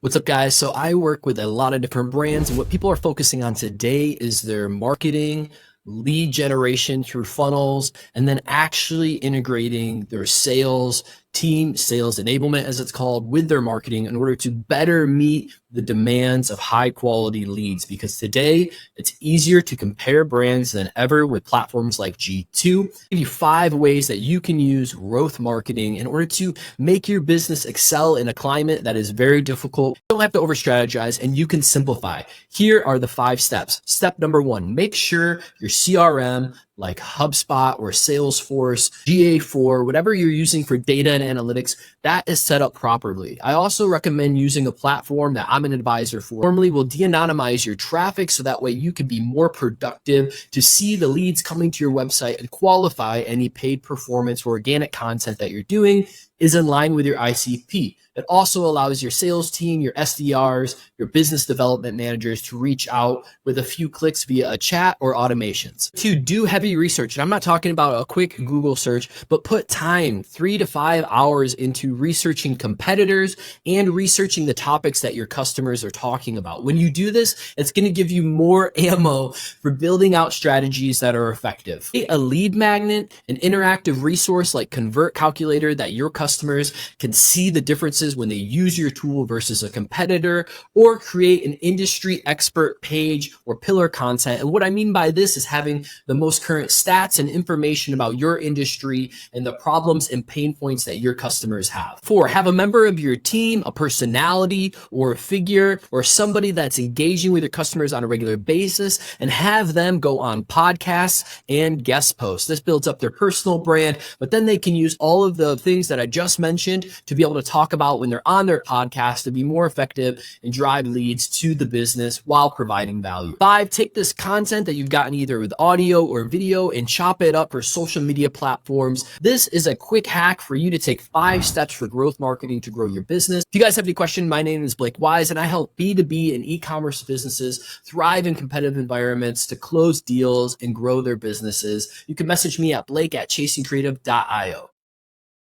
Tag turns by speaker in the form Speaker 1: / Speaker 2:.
Speaker 1: What's up, guys? So I work with a lot of different brands, and what people are focusing on today is their marketing, lead generation through funnels, and then actually integrating their sales team, sales enablement, as it's called, with their marketing in order to better meet the demands of high quality leads. Because today it's easier to compare brands than ever with platforms like G2. I'll give you 5 ways that you can use growth marketing in order to make your business excel in a climate that is very difficult. You don't have to over strategize, and you can simplify. Here are the 5 steps. Step number 1, make sure your CRM like HubSpot or Salesforce, GA4, whatever you're using for data and analytics, that is set up properly. I also recommend using a platform that I'm an advisor for. Normally will de-anonymize your traffic so that way you can be more productive to see the leads coming to your website and qualify any paid performance or organic content that you're doing is in line with your ICP. It also allows your sales team, your SDRs, your business development managers to reach out with a few clicks via a chat or automations. 2, do heavy research. And I'm not talking about a quick Google search, but put time, 3 to 5 hours into researching competitors and researching the topics that your customers are talking about. When you do this, it's going to give you more ammo for building out strategies that are effective. A lead magnet, an interactive resource like Convert Calculator that your customers can see the differences when they use your tool versus a competitor, or create an industry expert page or pillar content. And what I mean by this is having the most current stats and information about your industry and the problems and pain points that your customers have. 4, have a member of your team, a personality or a figure or somebody that's engaging with your customers on a regular basis, and have them go on podcasts and guest posts. This builds up their personal brand, but then they can use all of the things that I just mentioned to be able to talk about when they're on their podcast to be more effective and drive leads to the business while providing value. 5, take this content that you've gotten either with audio or video and chop it up for social media platforms. This is a quick hack for you to take 5 steps for growth marketing to grow your business. If you guys have any questions, my name is Blake Wise, and I help B2B and e-commerce businesses thrive in competitive environments to close deals and grow their businesses. You can message me at blake@chasingcreative.io.